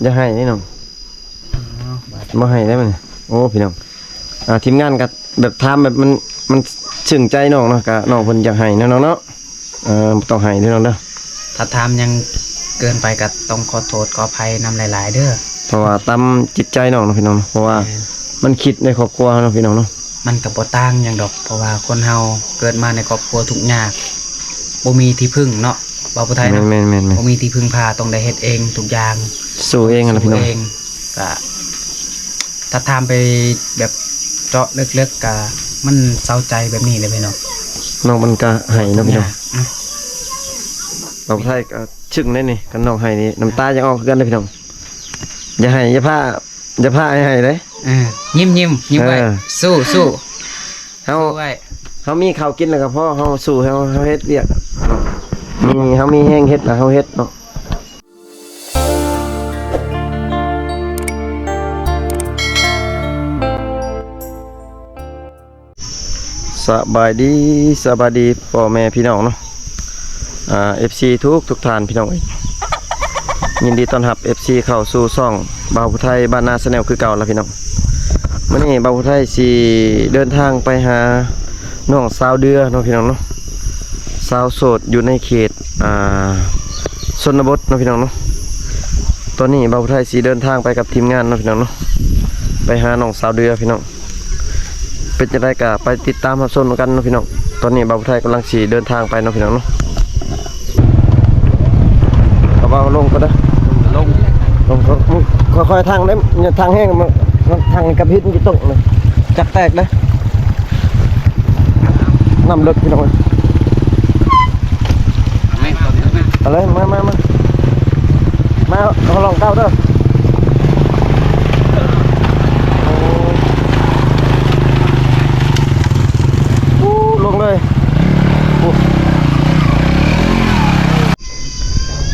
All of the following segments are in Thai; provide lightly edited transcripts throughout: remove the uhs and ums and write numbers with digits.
จะให้นี่น้องบ่ให้ได้มั้ยโอ้พี่น้องทีมงานก็แบบทำแบบมันซึ้งใจน้องเนาะก็น้องเพิ่นอยากให้น้องเนาะต้องให้เด้อน้องเด้อถ้าทำยังเกินไปก็ต้องขอโทษขออภัยนำหลายๆเด้อเพราะว่าตามจิตใจน้องเนาะพี่น้องเพราะว่ามันคิดในครอบครัวเนาะพี่น้องเนาะมันก็บ่ต่างหยังดอกเพราะว่าคนเฮาเกิดมาในครอบครัวทุกข์ยากบ่มีที่พึ่งเนาะบ่าวผู้ไทยเนาะบ่มีที่พึ่งพาต้องได้เฮ็ดเองทุกอย่างสู้เองนะพี่น้องก็ถ้าทำไปแบบเจาะลึกๆก็มันเศร้าใจแบบนี้เลยพี่น้องน้องมันก็ให้เนาะพี่น้องบ่าวผู้ไทยก็ชึ่งได้นี่กันน้องให้นี่น้ำตาจะออกกันเลยพี่น้องอย่าให้อย่าพาให้เด้ยิ้มไว้สู้เฮามีข้าวกินแล้วก็พอเฮาสู้เฮาเฮ็ดเวียกเฮามีแห้งเฮ็ดแล้วเฮาเฮ็ดเนาะสบายดีพ่อแม่พี่น้องเนาะFC ทุกท่านพี่น้องยินดีต้อนรับ FC เข้าสู่ช่องบ่าวผู้ไทยบ้านนาแนลคือเก่าแล้วพี่น้องมื้อนี้บ่าวผู้ไทยสิเดินทางไปหาน้องสาวเดือเนาะพี่น้องเนาะสาวโสดอยู่ในเขตชนบทเนาะพี่น้องเนาะตอนนี้บ่าวผู้ไทยสิเดินทางไปกับทีมงานเนาะพี่น้องเนาะไปหาน้องสาวเดือพี่น้องเป็นจังได๋ก็ไปติดตามรับชมกันเนาะพี่น้องตอนนี้บ่าวผู้ไทยกำลังสิเดินทางไปเนาะพี่น้องเนาะบ่าวลงก็ได้ลงค่อยๆทางได้ทางแห้งมันทางกระพริบมันจะตกเลยจักแตกเลยน้ำลึกพี่น้องอะไรมาเขาลองเก้าเด้อลงเลย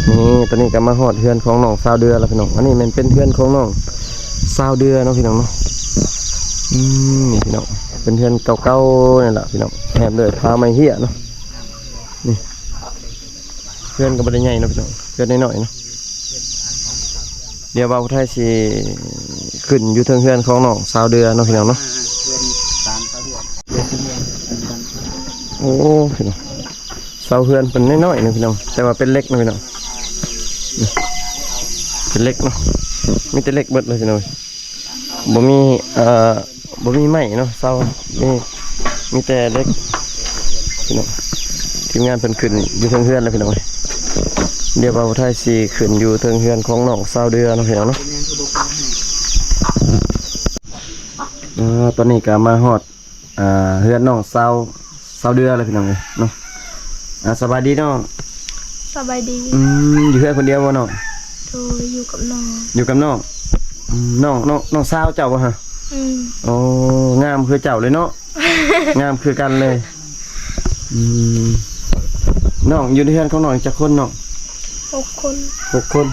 นี่ตอนนี้ก็มาหอดเฮือนของน้องสาวเดือแล้วพี่น้องอันนี้มันเป็นเฮือนของน้องสาวเดือเนาะพี่น้องเนาะนี่พี่น้องเป็นเฮือนเก่าๆนี่แหละพี่น้องแอบเลยพาไม่เหี้ยเนาะนี่เฮือนก็บ่ได้ใหญ่เนาะพี่น้องเฮือนน้อยๆเนาะเดี๋ยวบ่าวไทยสิขึ้นอยู่เทิงเฮือนของน้องสาวเดือเนาะพี่น้องเนาะโอ้พี่น้องเสาเฮือนเป็นน้อยๆนะพี่น้องแต่ว่าเป็นเล็กนะพี่น้องเป็นเล็กเนาะมีแต่เล็กเบิดเลยพี่น้องบ่มีไม้เนาะเสามีแต่เล็กพี่น้องทีมงานเพิ่นขึ้นอยู่เทิงเฮือนแล้วพี่น้องเดี๋ยวบ่าวไทยสิขึ้นอยู่เทิงเฮือนของน้องสาวเดือเนาะพี่น้องเนาะตอนนี้ก็มาฮอดเฮือนน้องสาวเดือแล้วพี่น้องเนาะสบายดีน้องสบายดีอยู่เพื่อนคนเดียวบ่น้องอยู่กับน้องน้องสาวเจ้าบ่ฮะโอ้งามคือเจ้าเลยเนาะ งามคือกันเลยน้องอยู่ในเพื่อนของน้องจักคนน้อง6 คน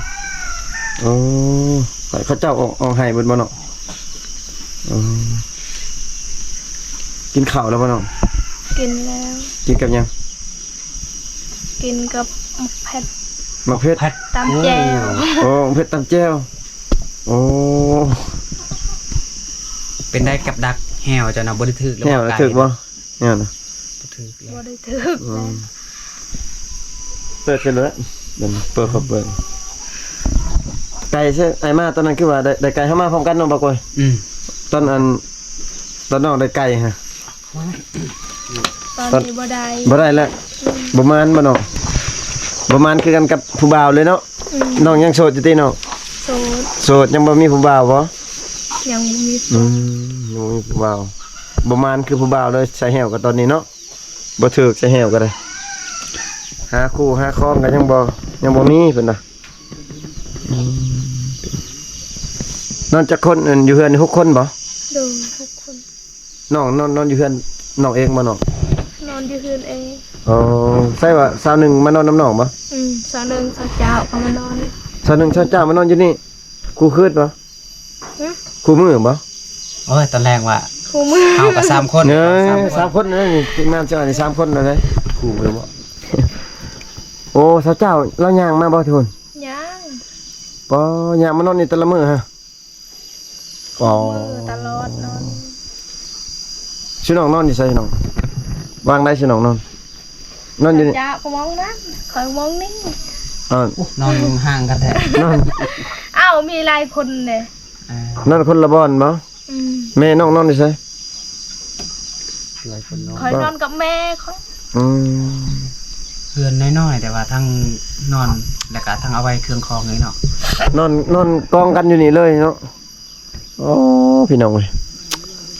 โอ้เขาเจ้าออกให้เบิดบ่น้องกินข้าวแล้วบ่น้องกินแล้วกินกับยังกินกับมะเผ็ดตำแจ่วโอ้เผ็ดตำแจ่วโอ้เป็นได้กับดักแหวจะนะบ่ได้ถึกแล้วบ่ไก่ถึกบ่แหวนะบ่ได้ถึกเปิดเลยเดี๋ยวเปิดไก่ใช่ไอ้มาตอนนั้นคือว่าได้ไก่เข้ามาพร้อมกันน้องบ่ก่อยตอนน้องได้ไก่ฮะตอนนี้บ่ได้แล้วประมาณบ่น้องประมาณคือกันกับผู้บ่าวเลยเนาะน้องยังโสดอยู่ติเนาะโสดยังบ่มีผู้บ่าวบ่ยังบ่มีผู้บ่าวประมาณคือผู้บ่าวเลยใส่แหวกับตอนนี้เนาะบ่ถูกใส่แหวก็ได้หาคู่หาครองก็ยังบ่มีเพิ่นน่ะนอนจักคนอยู่เฮือน6 คนบ่โดย6 คนน้องนอนอยู่เฮือนน้องเองบ่น้องนอนอยู่เฮือนเองใช่ว่าสาวหนึ่งมานอนน้ำหนองปะสาวหนึ่งสาวเจ้าก็มานอนสาวหนึ่งสาวเจ้ามานอนอยู่นี่ครูคืดปะครูมือปะโอ้ยตอนแรกว่าครูมือเอากับ3 คนเนี่ย3 คนนี่ทีมงานเจ้านี่3 คนเลยครูเลยปะโอ้สาวเจ้าเราย่างมาบ่ทุนย่าง ปอยามมานอนนี่แต่ละมื้อฮะปอ มือตลอดนอน ชิน้องนอนอยู่ไสน้องวางได้ชิน้องนอนนอนอยู่นี่ จ้าก็มองนะคอยมองนี่ นอนห่างกันแท้ นอน อ้าวมีหลายคนเลย นอนคนละบ่อนบ่ อืม แม่น้องนอนอยู่ไส หลายคนเนาะ คอยนอนกับแม่เขา อืม เพื่อนน้อยๆแต่ว่าทั้งนอนแล้วก็ทั้งเอาไว้เครื่องคองเลยเนาะ นอนกองกันอยู่นี่เลยเนาะโอ้พี่น้องเอ้ย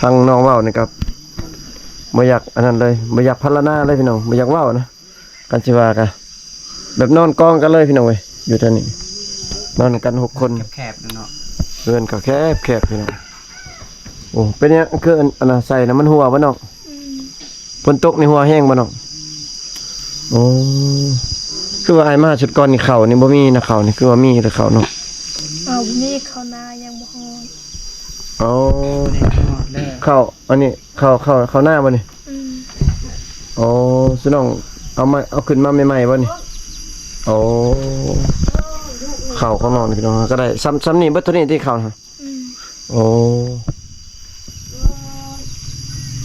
ทางน้องเว้านี่ครับบ่อยากอันนั้นเลยบ่อยากพัฒนาเลยพี่น้องบ่อยากเว้านะกันสิว่ากันแบบนอนกองกันเลยพี่น้องเอ้ยอยู่ท่านี้นอนกัน6คน แคบๆเนาะ เรือนก็แคบพี่น้องโอ้เป็นยังคืออันน่ะใส่น้ำมันหัวบ่น้อง อืม ฝนตกในหัวแห้งบ่น้องโอ้คือว่าไอ้มาชุดก่อนนี่เขานี่บ่มีนะเขานี่คือว่ามีแต่เขาเนาะ เอามีเขานายังบ่ฮอด อ๋อ แล้ว เขาอันนี้เขาหน้าบ่นี่ อืม อ๋อสุน้องเอาขึ้นมาใหม่ๆบ่นี่โอ้เขาของน้องนี่พี่น้องก็ได้ซ้ำนี่เบิดเท่านี้ที่เขาฮะ อืม โอ้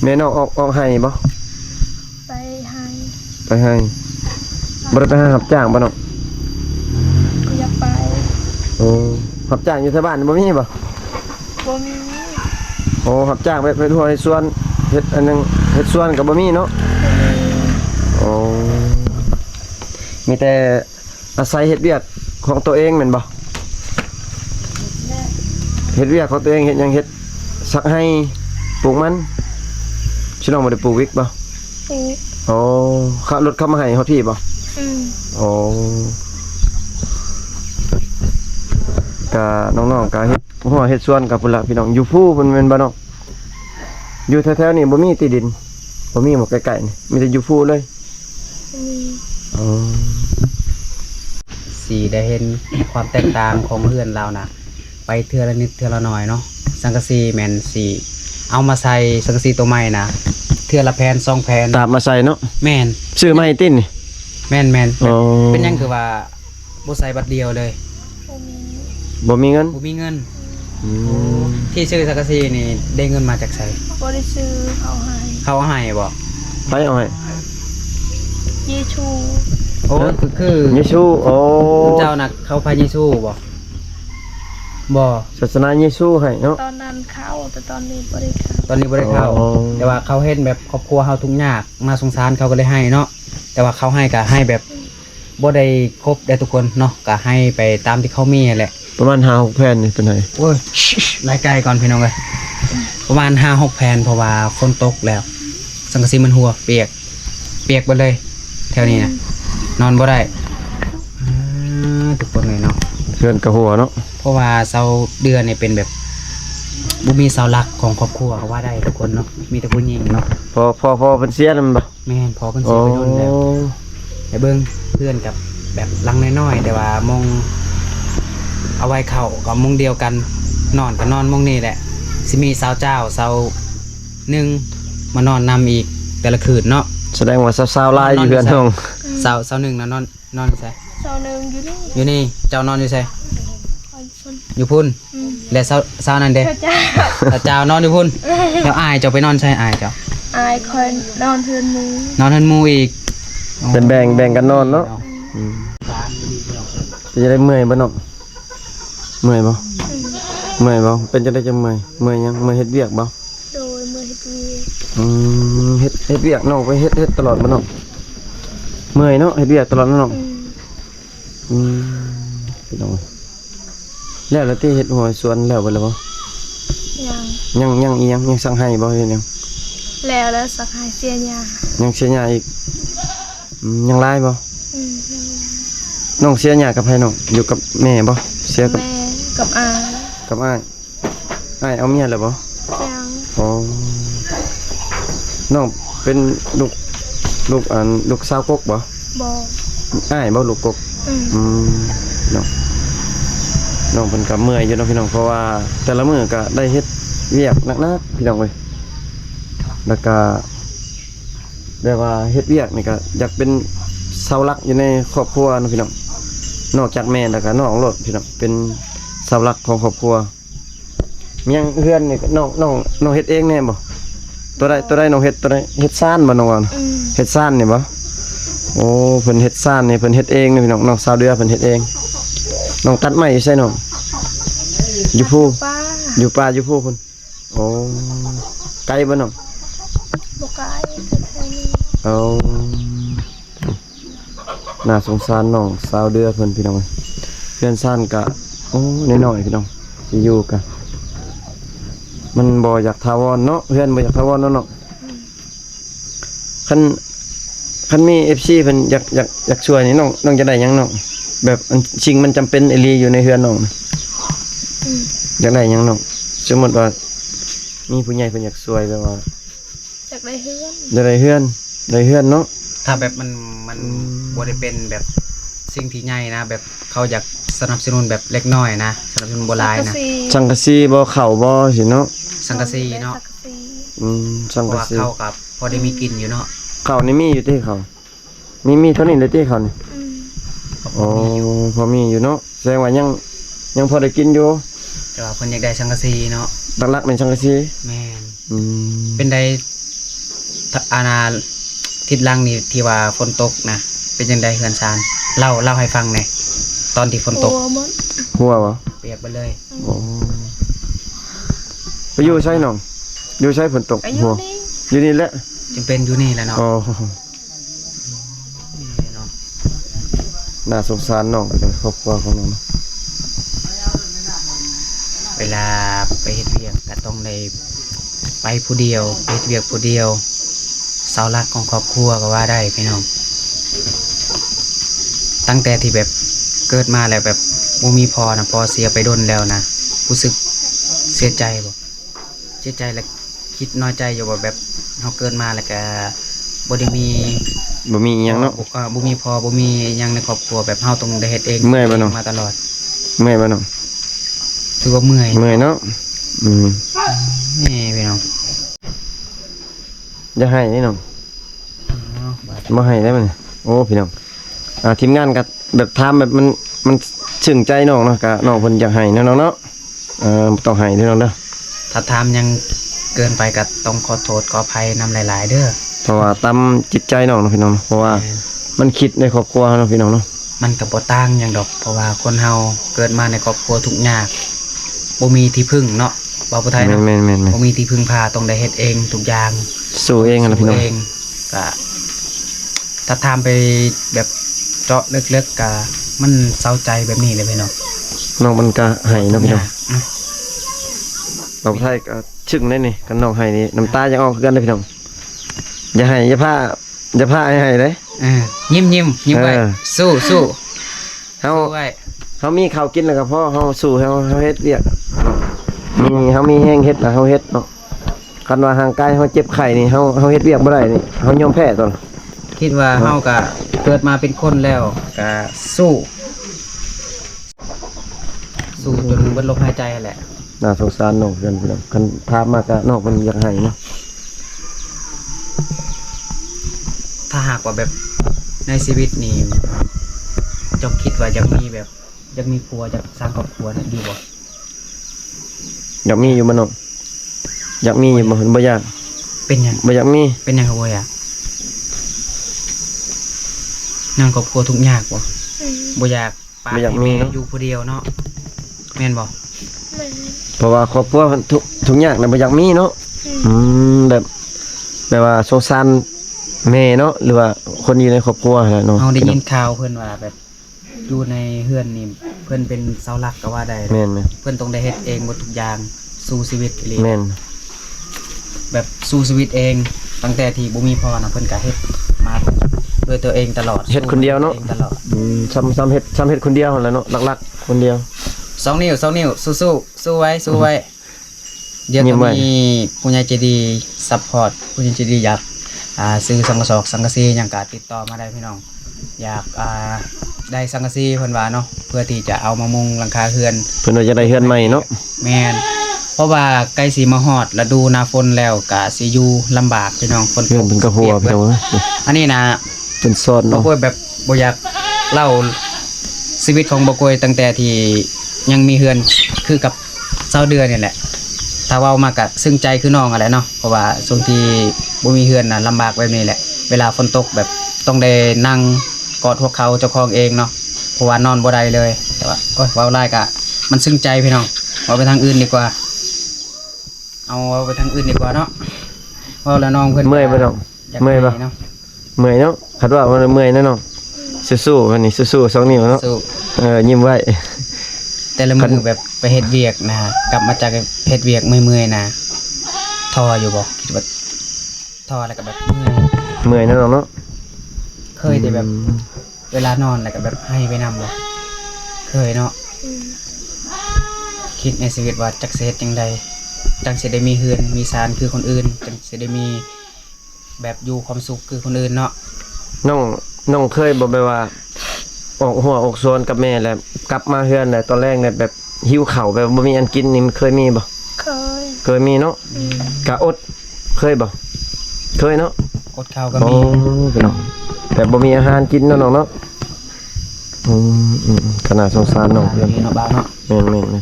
แม่น้องออกให้บ่ ไปให้ ไปให้บ่ได้ไปหารับจ้างบ่น้อง อยากไป โอ้รับจ้างอยู่ที่บ้านบ่มีบ่ บ่มี โอ้รับจ้างไปทั่วในสวนเฮ็ดอันนึงเฮ็ดสวนก็บ่มีเนาะโอ้มีแต่อาศัยเฮ็ดเวียกของตัวเองแม่นบ่เฮ็ดเวียกของตัวเองเฮ็ดหยังเฮ็ดสักให้ปลูกมันสิน้องบ่ได้ปลูกวิกบ่ อืม โอ้ขับรถเข้ามาให้เฮาพี่บ่ อืม โอ้ก็น้องๆก็เฮ็ดหัวเฮ็ดสวนกับพุ่นล่ะพี่น้องอยู่ภูเพิ่นแม่นบ่น้องอยู่แถวๆนี้บ่มีที่ดินบ่มีหมู่ใกล้ๆนี่มีแต่อยู่ภูเลย อืม อ๋อ สีได้เห็นความแตกต่างของเพื่อนเรานะไปเทื่อละนิดเทื่อละหน่อยเนาะสังกะสีแมนสีเอามาใส่สังกะสีตัวใหม่นะเทื่อละแผ่น2แผ่น ตามมาใส่เนาะ แม่น ซื้อมาให้ติ้นนี่ แม่น อ๋อ เป็นหยังคือว่าบ่ใส่บัตรเดียวเลย บ่มี บ่มีเงิน บ่มีเงิน อืม ที่ซื้อสังกะสีนี่ได้เงินมาจากไส บ่ได้ซื้อเขาให้ เขาเอาให้บ่ ไปเอาให้ เยชู โอ้คือ เยซูโอ้ เจ้าน่ะเขาพระเยซูบ่บ่ ศาสนาเยซูให้เนาะ ตอนนั้นเข้าแต่ตอนนี้บ่ได้เข้า ตอนนี้บ่ได้เข้า อ๋อ แต่ว่าเขาเห็นแบบครอบครัวเฮาทุกข์ยากน่าสงสารเขาก็เลยให้เนาะแต่ว่าเขาให้ก็ให้แบบบ่ได้ครบได้ทุกคนเนาะก็ให้ไปตามที่เขามีนั่นแหละ ประมาณ5-6แผ่นนี่เป็นไง โอ้ยรายไกลก่อนพี่น้องเอ้ยประมาณ 5-6 แผ่นเพราะว่าฝนตกแล้ว สังกะสีมันหัวเปียกเบิดเลย แถวนี้นะนอนบ่ได้ทุกคนเลยเนาะ เพื่อนกับหัวเนาะ เพราะว่าเสาเดือนเนี่ยเป็นแบบบ่มีเสาหลักของครอบครัวก็ว่าได้ทุกคนเนาะมีแต่ผู้หญิงเนาะ พอเพิ่นเสียแล้วมันบ่ แม่นพอเพิ่นเสียไปโดนแล้วแต่เบิ่งเพื่อนกับแบบหลังน้อยๆแต่ว่ามองเอาไว้เข้าก็มองเดียวกันนอนก็นอนมองนี่แหละสิมีเสาเจ้าเสาหนึงมานอนนำอีกแต่ละคืนเนาะ แสดงว่าสาวๆลายอยู่เพื่อนน้อง เสาหนึงนะนอนอยู่ไส เจ้าหนึงอยู่นี่ อยู่นี่เจ้านอนอยู่ไส คอยคน อยู่พุ่น อืม และเสานั้นเด้ เจ้า แต่เจ้านอนอยู่พุ่นแล้วอายเจ้าไปนอนใช่อายเจ้า อายคอยนอนเทือนหมู นอนทันหมูอีก เป็นแบ่งกันนอนเนาะอืมจะได้เมื่อยบ่น้องเมื่อยบ่เมื่อยบ่เป็นจังได๋จังเมื่อยยังเมื่อยเฮ็ดเวียกบ่ โดยมือเฮ็ดเวียก เฮ็ดเวียกน้องไปเฮ็ดตลอดบ่น้องเมื่อยเนาะเฮ็ดเวียกตลอดเนาะน้อง อืม พี่น้องแล้วที่เฮ็ดหัวสวนแล้วบ่ล่ะบ่ ยัง ยังอีหยังยังสั่งให้บ่เฮ็ดหยัง แล้วสักหายเสียยา ยังเสียหญ้าอีกยังหลายบ่ อืมยัง น้องเสียหญ้ากับไผน้องอยู่กับแม่บ่เสียกับ แม่กับอา กับอ้ายเอาเมียแล้วบ่ ยัง อ๋อน้องเป็นลูกสาวกกบ่ บอก อ้ายบ่ลูกกก อืม อืมน้องเพิ่นก็เมื่อยอยู่เนาะพี่น้องเพราะว่าแต่ละมื้อก็ได้เฮ็ดเวียกหนักๆพี่น้องเอ้ยแล้วก็แบบว่าเฮ็ดเวียกนี่ก็อยากเป็นเสาหลักอยู่ในครอบครัวเนาะพี่น้อง นอกจากแม่แล้วก็น้องรถพี่น้องเป็นเสาหลักของครอบครัวมียังเฮือนนี่ก็น้องเฮ็ดเองแน่บ่ตัวใดน้องเฮ็ดตัวใดเฮ็ดซ่านบ่น้องว่านะเฮ็ดซ่านนี่บ่โอ้เพิ่นเฮ็ดซ่านนี่เพิ่นเฮ็ดเองนี่พี่น้องสาวเดือเพิ่นเฮ็ดเองน้องตัดไม้อยู่ไสน้องอยู่ภู ป้า อยู่ป่าอยู่ภูพุ่นโอ้ไกลบ่น้อง บกายแถวนี้ เอาน่าสงสารน้องสาวเดือเพิ่นพี่น้องเพื่อนซ่านก็โอ้น้อยๆพี่น้องสิอยู่กันมันบ่อยากถาวรเนาะเพื่อนบ่อยากถาวรเนาะคันมี FC เพิ่นอยากช่วยนี่น้องจะได้หยังน้องแบบสิ่งมันจำเป็นอีหลีอยู่ในเฮือนน้องนะอยากได้หยังน้องสมมุติว่ามีผู้ใหญ่เพิ่นอยากช่วยแบบว่า จากได้เฮือน อยากได้เฮือนเนาะ ถ้าแบบมันบ่ได้เป็นแบบสิ่งที่ใหญ่นะแบบเขาอยากสนับสนุนแบบเล็กน้อยนะสนับสนุนบ่หลายนะ สังกะสีบ่เข้าบ่สิเนาะ สังกะสีเนาะ สังกะสี สัง เพราะ กะ ว่า สี เข้ากับพอได้มีกินอยู่เนาะ ข้าวนี่มีอยู่ที่เขามีเท่านี้เลยที่เขานี่ อืม โอ้พอมีอยู่เนาะแสดงว่ายังพอได้กินอยู่ แต่ว่าเพิ่นอยากได้สังกะสีเนาะ หลักๆเป็นสังกะสี แม่น อืม เป็นได้อาณาทิศหลังนี่ที่ว่าฝนตกนะเป็นจังไดเฮือนซานเล่าให้ฟังหน่อยตอนที่ฝนตก หัวหมด หัวบ่ เปียกไปเลย โอ้ไปอยู่ใช่น้องอยู่ใช่ฝนตก อา หั ยุ ว นี่ อยู่นี่แหละ จึงเป็นอยู่นี่แหละเนาะ อ๋อ นี่เนาะ น่าสงสารน้องกับครอบครัวของน้องเนาะ เวลาไปเฮ็ดเวียกก็ต้องได้ไปผู้เดียวไปเฮ็ดเวียกผู้เดียวเสาหลักของครอบครัวก็ว่าได้พี่น้องตั้งแต่ที่แบบเกิดมาแล้วแบบบ่มีพอนะพอเสียไปดนแล้วนะรู้สึกเสียใจบ่เสียใจแล้วคิดน้อยใจอยู่ว่าแบบเฮาเกิดมาแล้วก็บ่ได้มี บ่มีอิหยังเนาะ บ่มีพอบ่มีหยังในครอบครัวแบบเฮาต้องได้เฮ็ดเอง เมื่อยบ่น้อง มาตลอด เมื่อยบ่น้อง ถือว่าเมื่อย เมื่อยเนาะอืม นี่พี่น้อง อย่าให้นี่น้อง มาให้ได้มั้ยโอ้พี่น้องทีมงานก็แบบทำแบบมันซึ้งใจน้องเนาะก็น้องเพิ่นอยากให้เนาะน้องเนาะต้องให้เด้อน้องเด้อ ถ้าทำยังเกินไปก็ต้องขอโทษขออภัยนำหลายๆเด้อ เพราะว่าตามจิตใจน้องเนาะพี่น้องเนาะเพราะว่ามันคิดในครอบครัวเนาะพี่น้องเนาะ มันก็บ่ต่างหยังดอก เพราะว่าคนเฮาเกิดมาในครอบครัวทุกข์ยากบ่มีที่พึ่งเนาะบ่าวผู้ไทย แม่ เนาะ นๆ บ่มีที่พึ่งพาต้องได้เฮ็ดเองทุกอย่าง ๆสู้เองอะนะพี่น้อง เองก็ถ้าทำไปแบบเจาะลึกๆก็มันเศร้าใจแบบนี้เลยพี่น้อง น้องมันก็ให้เนาะพี่น้อง อืม เราไทยก็ชึ่งได้นี่กันน้องให้นี่น้ำตายังออกคือกันเลยพี่น้องอย่าให้อย่าพาให้เด้ ยิ้มไว้ เออ สู้สู้ เฮา ไว้ เฮามีข้าวกินแล้วก็พอเฮาสู้เฮาเฮ็ดเวียกเฮามีแฮงเฮ็ดแล้วเฮาเฮ็ดเนาะคันว่าห่างกายเฮาเจ็บไข้นี่เฮาเฮ็ดเวียกบ่ได้นี่เฮายอมแพ้ตอน คิดว่าเฮาก็เกิดมาเป็นคนแล้วก็สู้จนเบิดลมหายใจนั่นแหละ น่าสงสารน้องเพิ่นพี่น้องคันถามมาก็น้องเพิ่นอยากให้เนาะ ถ้าหากว่าแบบในชีวิตนี่เจกคิดว่าอยากมีแบบอยากมีครัวอยากสร้างครอบครัวนะดีบ่ อยากมีอยู่บ่น้องอยากมีอยู่บ่เพิ่นบ่อยาก เป็นหยัง บ่อยากมี เป็นหยังครับบ่อยากนั่งครอบครัวทุกข์ยากบ่ อืม บ่อยากปากให้แม่อยู่ผู้เดียวเนาะแม่นบ่ แม่น เพราะว่าครอบครัวเพิ่นทุกอย่างน่ะบ่อยากมีเนาะ อืม แบบว่าสงสารแม่เนาะหรือว่าคนอยู่ในครอบครัวนั่นแหละเนาะ เฮาได้ยินข่าวเพิ่นว่าแบบอยู่ในเฮือนนี่เพิ่นเป็นเสาหลักก็ว่าได้ แม่น เพิ่นต้องได้เฮ็ดเองหมดทุกอย่างสู้ชีวิตอีหลี แม่น แบบสู้ชีวิตเองตั้งแต่ที่บ่มีพ่อนะเพิ่นก็เฮ็ดมาด้วยตัวเองตลอด เฮ็ดคนเดียวเนาะ องตลอด ซ้ำเฮ็ดคนเดียวนั่นแหละเนาะหลักๆคนเดียว 2 นิ้วสู้ไว้เดี๋ยว เงี ก็ ยบไว้ มีผู้ใหญ่ใจดีซัพพอร์ตผู้ใหญ่ใจดีอยากซื้อสังกะสอกสังกะสีหยังก็ติดต่อมาได้พี่น้องอยากได้สังกะสีเพิ่นว่าเนาะเพื่อที่จะเอามามุงหลังคาเรือน เพิ่นว่าจะได้เฮือนใหม่เนาะ แม่นเพราะว่าใกล้สิมาฮอดฤดูหน้าฝนแล้วก็สิอยู่ลำบากพี่น้องฝนต เฮือน ก เพิ่นก็หัว เปี พี่ ยก น้อง เบิดอันนี้นะ เป็นซอด บ่ เนาะ ค่อยแบบบ่อยากเล่า ชีวิตของบ่กวยตั้งแต่ที่ยังมีเฮือนคือกับเจ้าเดือนนี่แหละถ้าเว้ามากก็ซึ้งใจคือน้องอะไรเนาะเพราะว่าช่วงที่บ่มีเฮือนน่ะลำบากแบบนี้แหละเวลาฝนตกแบบต้องได้นั่งกอดหัวเขาเจ้าของเองเนาะเพราะว่านอนบ่ได้เลยแต่ว่าโอ้ยเว้าหลายก็มันซึ้งใจพี่น้องเอาไปทางอื่นดีกว่าเอาไปทางอื่นดีกว่าเนาะเว้าแล้วน้องเพิ่น เมื่อยบ่น้อง อยาก เมื่อยบ่ ให้เนาะ เมื่อยเนาะคัดว่ามันเมื่อยแน่น้องสู้ๆวันนี้สู้ๆ2นิ้วเนาะ สู้ ยิ้มไว้ แต่ละมือแบบไปเฮ็ดเวียกนะกลับมาจากเฮ็ดเวียกเมื่อยๆนะท้ออยู่บ่คิดว่าท้อแล้วก็แบบเมื่อย เมื่อยแน่น้องเนาะ เคยแต่แบบเวลานอนแล้วก็แบบให้ไปนำบ่เคยเนาะ อืม คิดในชีวิตว่าจักสิเฮ็ดจังใดจังสิได้มีเฮือนมีศาลคือคนอื่นจังสิได้มีแบบอยู่ความสุขคือคนอื่นเนาะ น้องเคยบ่แบบว่าออกหัวออกโซนกับแม่แล้วกลับมาเฮือนแล้วตอนแรกเนี่ยแบบหิวข้าวแบบบ่มีอันกินนี่มันเคยมีบ่ เคย เคยมีเนาะกะอดเคยบ่เคยเนาะ อดข้าวก็ โอ้ มี พี่น้องแต่บ่มีอาหารกินเนาะน้องเนาะขนาดสงสารน้องเพื่อน เนาะบ้าเนาะ แม่น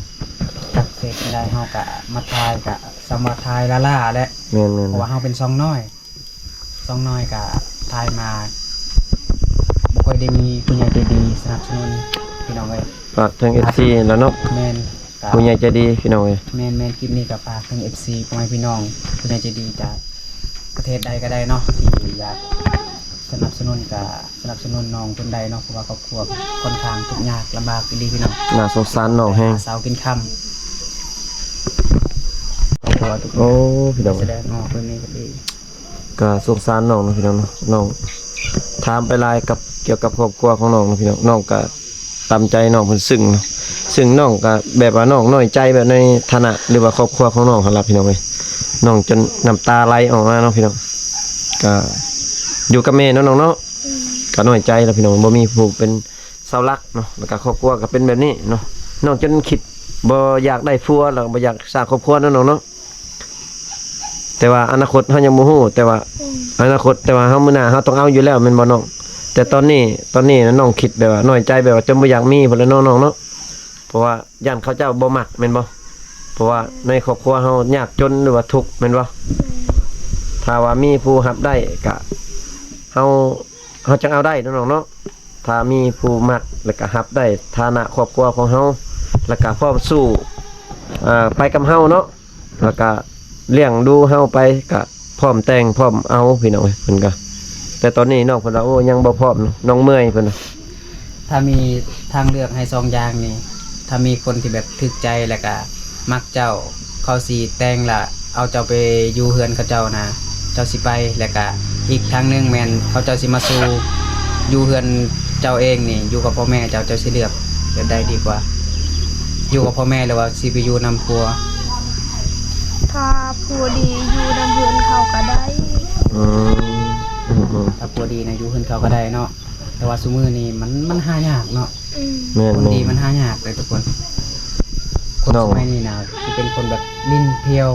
จักเสร็จได้เฮาก็มาทายก็สมาทายล่าๆและ ๆแม่น เพราะว่าเฮาเป็นซองน้อยก็ทายมาบ่ค่อยได้มีผู้ใหญ่ใจดีสนับสนุนพี่น้องเอ้ย ฝากทาง FC แล้วเนาะ แม่นก็ ผู้ใหญ่ใจดีพี่น้องเอ้ย แม่นคลิปนี้ก็ฝากถึง FC พ่อแม่พี่น้องผู้ใหญ่ใจดีจากประเทศใดก็ได้เนาะที่อยากสนับสนุนก็สนับสนุนน้องคนใดเนาะเพราะว่าครอบครัวค่อนข้างทุกข์ยากลำบากอีหลีพี่น้อง น่าสงสารน้องแฮง หาเสาวกินค่ำครอบครัวทุก โอ้พี่น้อง แสดงออกเพิ่นนี่ก็ดี ก็สงสารน้องเนาะพี่น้องเนาะน้องถามไปหลายกับเกี่ยวกับครอบครัวของน้องเนาะพี่น้องน้องก็ตามใจน้องเพิ่นซึ้งเนาะซึ่งน้องก็แบบว่าน้องน้อยใจแบบในฐานะหรือว่าครอบครัวของน้องหั่นล่ะพี่น้องเอ้ยน้องจนน้ำตาไหลออกมาเนาะพี่น้องก็อยู่กับแม่เนาะน้องเนาะก็น้อยใจแล้วพี่น้องบ่มีผู้เป็นเสาหลักเนาะแล้วก็ครอบครัวก็เป็นแบบนี้เนาะน้องจนคิดบ่อยากได้ผัวแล้วก็บ่อยากสร้างครอบครัวเนาะน้องเนาะแต่ว่าอนาคตเฮายังบ่ฮู้แต่ว่าอนาคตแต่ว่าเฮามื้อหน้าเฮาต้องเอาอยู่แล้วแม่นบ่น้องแต่ตอนนี้นะน้องคิดแบบว่าน้อยใจแบบว่าจนบ่อยากมีพุ่นแหล้วน้องๆเนาะเพราะว่าย่านเขาเจ้าบ่มักแม่นบ่เพราะว่าในครอบครัวเฮายากจนหรือว่าทุกข์แม่นบ่ถ้าว่ามีผู้รับได้ก็เฮาจังเอาได้น้องๆเนาะถ้ามีผู้มักแล้วก็รับได้ฐานะครอบครัวของเฮาแล้วก็พร้อมสู้ไปกับเฮาเนาะแล้วก็เลี้ยงดูเฮาไปก็พร้อมแต่งพร้อมเอาพี่น้องเอ้ยเพิ่นก็แต่ตอนนี้น้องเพิ่นว่าโอ้ยังบ่พร้อมน้องเมื่อยเพิ่นน่ะ ถ้ามีทางเลือกให้2อย่างนี่ถ้ามีคนที่แบบถึกใจแล้วก็มักเจ้าเขาสิแต่งละเอาเจ้าไปอยู่เฮือนเขาเจ้านะเจ้าสิไปแล้วก็อีกทางหนึงแม่นเขาเจ้าสิมาสู่อยู่เฮือนเจ้าเองนี่อยู่กับพ่อแม่เจ้าสิเลือกแบบใดดีกว่า อยู่กับพ่อแม่หรือว่าสิไปอยู่นำครัว ถ้าผัวดีอยู่นำเพื่อนเขาก็ได้ อืม ถ้าครัวดีนะอยู่เฮือนเขาก็ได้เนาะแต่ว่าซุมื้อนี้มันหายากเนาะ อืม แม่น คน ๆ ดีมันหายากเลยทุกคนคน น้อง สมัยนี้นะสิเป็นคนแบบลิ้นเที่ยว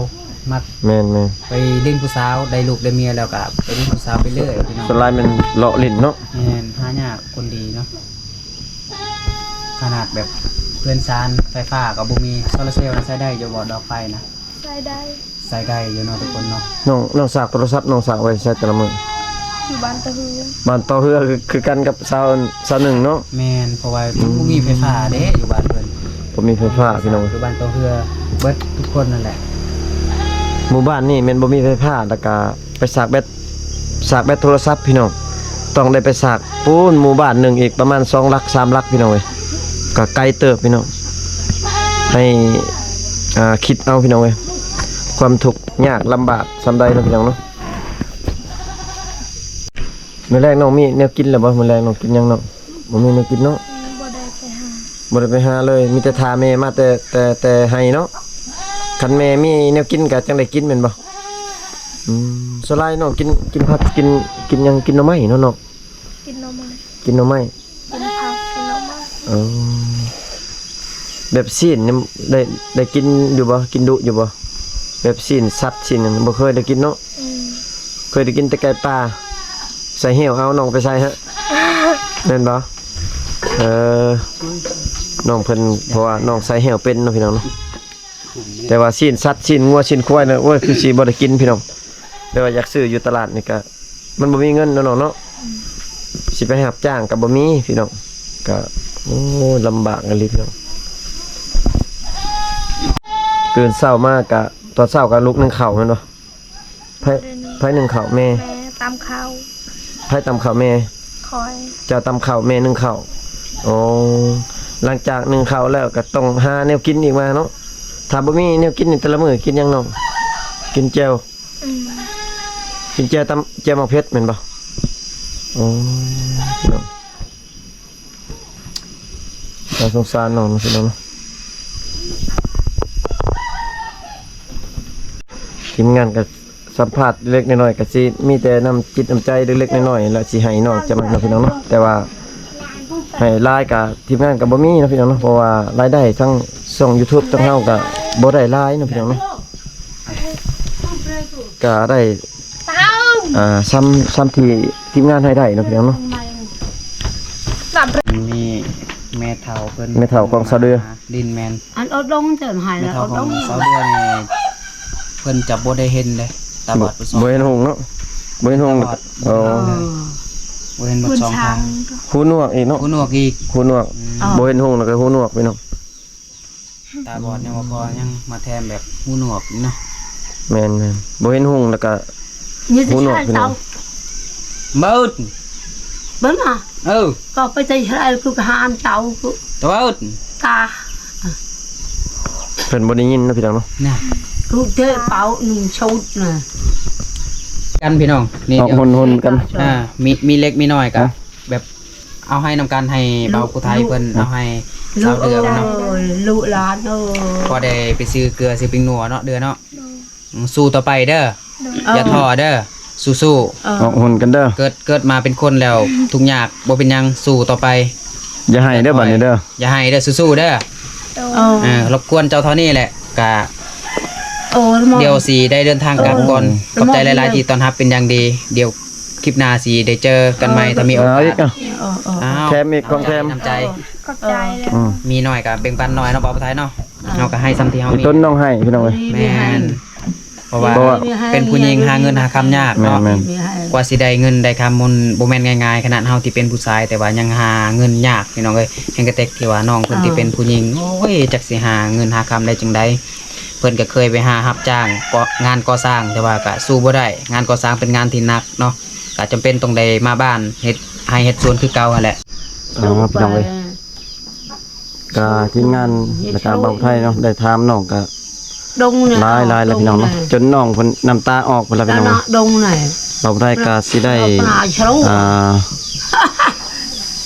มัก แม่น ไปเล่นผู้สาวได้ลูกได้เมียแล้วก็ไปเล่นผู้สาวไปเรื่อยพี่น้อง ๆสไลด์มันเลาะลิ้นเนาะ แม่นหายากคนดีเนาะขนาดแบบเพื่อนซานไฟฟ้ากับบุมีโซลาร์เซลล์นะใช้ได้อยู่บ่ดอกไฟนะ ใส่ได้ ใช้ได้อยู่เนาะทุกคนเนาะ น้องสากโทรศัพท์น้องสากไว้ใช้แต่ละมื้อ อยู่บ้านตะฮือ บ้านต่อเฮือคือกันกับสาวหนึ่งเนาะ แม่นเพราะว่าบุมีไฟฟ้าเด้อยู่บ้านเพิ่น บ่มีไฟฟ้าพี่น้อง อยู่บ้านโตเฮือเบิดทุกคนนั่นแหละ หมู่บ้านนี่แม่นบ่มีไฟฟ้าแล้วก็ไปสากแบตโทรศัพท์พี่น้องต้องได้ไปสากปูนหมู่บ้านหนึงอีกประมาณ2หลัก3หลักพี่น้องเอ้ยก็ไกลเติบพี่น้องให้คิดเอาพี่น้องเอ้ยความทุกข์ยากลำบากซำใดเนาะพี่น้องเนาะมื้อแรกน้องมีแนวกินแล้วบ่มื้อแรกน้องกินหยังเนาะบ่มีแนวกินเนาะ บ่ได้ไปหา บ่ได้ไปหาเลยมีแต่ทาแม่มาแต่ให้เนาะคันแม่มีแนวกินก็จังได้กินแม่นบ่สลายน้องกินผักกินหยังกินหน่อไม้เนาะน้อง กินหน่อไม้ กินหน่อไม้ กินผักกินหน่อไม้ อ๋อแบบซีนนี่ได้กินอยู่บ่กินดุอยู่บ่แบบซีนสัตว์ซีนนั่นบ่เคยได้กินเนาะ อืม เคยได้กินแต่ไก่ป่าใส่เหี่ยวเอาน้องไปใส่ฮะแม่นบ่ เออน้องเพิ่นเพราะว่าน้องใส่แหวเป็นเนาะพี่น้องเนาะแต่ว่าชิ้นสัตว์ชิ้นงัวชิ้นควายเนี่ยโอ้ยคือสิบ่ได้กินพี่น้องแต่ว่าอยากซื้ออยู่ตลาดนี่ก็มันบ่มีเงินเนาะน้องเนาะสิไปรับจ้างก็บ่มีพี่น้องก็โอ้ลำบากอันนี้พี่น้องตื่นเช้ามากก็ตอนเช้าก็ลุกนึ่งข้าวแม่นบ่ไผนึ่งข้าวแม่ แม่ตามข้าว ไผตำข้าวแม่ คอย เจ้าตำข้าวแม่นึ่งข้าวอ๋อหลังจากนึ่งข้าวแล้วก็ต้องหาแนวกินอีกมาเนาะถ้าบ่มีแนวกินนี่แต่ละมื้อกินหยังน้องกินแจ่ว อืม กินแจ่วตำแจ่วมะเผ็ดแม่นบ่อ๋อพี่น้องน่าสงสารน้องพี่น้องเนาะทีมงานก็สัมภาษณ์เล็กน้อยๆก็สิมีแต่น้ำจิตน้ำใจเล็กๆน้อยๆแล้วสิให้น้องจะมาเนาะพี่น้องเนาะแต่ว่าให้รายกับทีมงานก็บ่มีเนาะพี่น้องเนาะเพราะว่ารายได้ทั้งช่อง YouTube ทั้งเฮาก็บ่ได้รายเนาะพี่น้องเนาะก็ได้ซ้ำที่ทีมงานให้ได้เนาะพี่น้องเนาะ ดับ มีแม่เฒ่าเพิ่น แม่เฒ่าของสาวเดือ ดินแมน อันอดลงเถินหาย แม่ แล้ว เฒ่า อด ข ล อง ง สาวเดือนนี่เพิ่นจะบ่ได้เห็นเลยตาบอดไปสอง บ่เห็นหงส์เนาะบ่เห็นหงส์โอ้ บ่เห็นหมด คุณ สอง ช้า ทาง ง หูหนวกอีกเนาะ หูหนวกอีก หูหนวกบ่เห็นหงส์แล้วก็หูหนวกพี่น้อง ตาบอดยังบ่พอยังมาแทนแบบหูหนวกนี่เนาะ แม่นบ่เห็นหงส์แล้วก็ นี่ หู จะ หนวก ใช่ พี่น้ เตา อง เบิด เบิ้งอ่ะ ก็ไปใจใช้กูก็หาอันเตากู ตัวเบิด ตา เพิ่นบ่ได้ยินเนาะพี่น้องเนาะ น่ะ กูเจอเป๋าหนึ่งชุดน่ะ กันพี่น้องนี่ ออก เดี๋ยว หนๆกัน มีเล็กมีน้อยก็แบบเอาให้นำกันให้เบาผู้ไทยเพิ่นเอาให้สาวเดือเนาะ ลูกหลานเออ พอได้ไปซื้อเกลือซื้อปิงนัวเนาะเดือเนาะสู้ต่อไปเด้ออย่าท้อเด้อสู้ ออกหนกันเด้อ ๆเกิดมาเป็นคนแล้วทุกอย่างบ่เป็นหยังสู้ต่อไป อย่าให้เด้อบัดนี้เด้อ อย่าให้เด้อสู้ๆเด้อ เออ รบกวนเจ้าเท่านี้แหละกะ โอ้ เดี๋ยวสิได้เดินทางกลับก่อนขอบใจหลายๆที่ต้อนรับเป็นอย่างดี เดี๋ยวคลิปหน้าสิได้เจอกันใหม่ถ้ามีโอ เอา กา อี ส กอ่ะ อ้าว แถมอีกของแถม น้ำใจ ขอบใจเลย อืม มีหน่อยก็แบ่งปันหน่อยเนาะบ่าวผู้ไทยเนาะเฮาก็ให้ซ้ำที่เฮามี ต้นน้องให้พี่น้องเอ้ย แม่นเพราะว่า เพราะว่า เป็นผู้หญิงหาเงินหาคำยากเนาะ แม่น กว่าสิได้เงินได้คำมันบ่แม่นง่ายๆขนาดเฮาที่เป็นผู้ชายแต่ว่ายังหาเงินยากพี่น้องเอ้ยแห่งกระเตกที่ว่าน้องเพิ่นที่เป็นผู้หญิงโอ้ยจักสิหาเงินหาคำได้จังไดเพิ่นก็เคยไปหารับจ้างงานก่อสร้างแต่ว่าก็สู้บ่ได้งานก่อสร้างเป็นงานที่หนักเนาะก็จำเป็นต้องได้มาบ้านเฮ็ดให้เฮ็ดสวนคือเก่าหั่นแหละ อ๋อพี่น้องเอ้ยก็ทีมงานแล้วก็เบาไทยเนาะได้ถามน้องก็ ดงเนี่ย หลายแล้วพี่น้องเนาะจนน้องเพิ่นน้ำตาออกพุ่นล่ะพี่น้องเนาะ ดงไหน เบาไทยก็สิได้ ปลาชะลู อ่า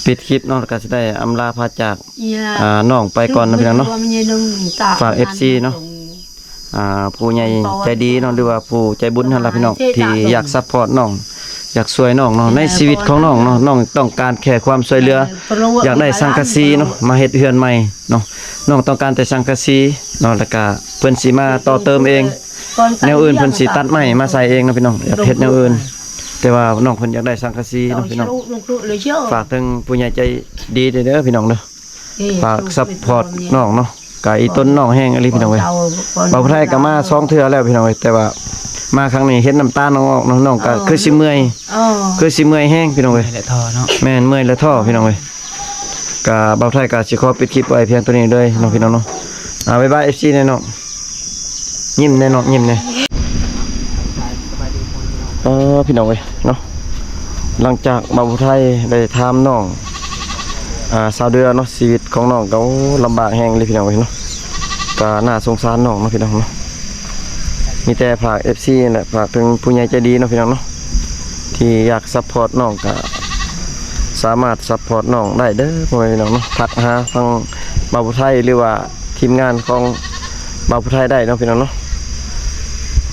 ปิดคลิปเนาะแล้วก็สิได้อำลาพาจาก เนี่ย น้องไปก่อนนะพี่น้องเนาะ ฝาก ฝาก FC เนาะ ผู้ใหญ่ใจดีเนาะหรือว่าผู้ใจบุญนั่นล่ะพี่น้องที่อยากซัพพอร์ตน้องอยากช่วยน้องเนาะในชีวิตของน้องเนาะน้องต้องการแค่ความช่วยเหลือ อยากได้สังกะสีเนาะมาเฮ็ดเฮือนใหม่เนาะน้องต้องการแต่สังกะสีเนาะแล้วก็เพิ่นสิมาต่อเติมเอง แนวอื่นเพิ่นสิตัดไม้มาใส่เองเนาะพี่น้องอยากเฮ็ดแนวอื่น แต่ว่าน้องเพิ่นอยากได้สังกะสีเนาะพี่น้องฝากถึงผู้ใหญ่ใจดีเด้อพี่น้องเด้อฝากซัพพอร์ตน้องเนาะก็อีต้นน้องแห้งอะไรพี่น้องเอ้ยบ่าวไทยก็มา2เทื่อแล้วพี่น้องเอ้ยแต่ว่ามาครั้งนี้เห็นน้ำตาน้องออกเนาะน้องก็คือสิเมื่อยคือสิเมื่อยแห้งพี่น้องเอ้ย นี่แหละท่อเนาะ แม่นเมื่อยและท้อพี่น้องเอ้ยก็บ่าวไทยก็สิขอปิดคลิปไว้เพียงตัวนี้เลยน้องพี่น้องเนาะบ๊ายบาย FC แน่น้องยิ้มแน่น้องยิ้มแน่พี่น้องเอ้ยเนาะหลังจากบ่าวไทยได้ถามน้องสาวเดือนเนาะชีวิตของน้องก็ลำบากแฮงเลยพี่น้องเอ้ยเนาะก็น่าสงสารน้องเนาะพี่น้องเนาะมีแต่ฝาก FC นั่นแหละฝากถึงผู้ใหญ่ใจดีเนาะพี่น้องเนาะที่อยากซัพพอร์ตน้องก็สามารถซัพพอร์ตน้องได้เด้อพ่อแม่พี่น้องเนาะทักหาทางบ่าวผู้ไทยหรือว่าทีมงานของบ่าวผู้ไทยได้เนาะพี่น้องเนาะ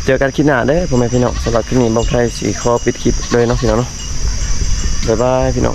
เจอกันคลิปหน้าเด้อพ่อแม่พี่น้องสำหรับคลิปนี้บ่าวผู้ไทยสิขอปิดคลิปเลยเนาะพี่น้องเนาะบ๊ายบายพี่น้อง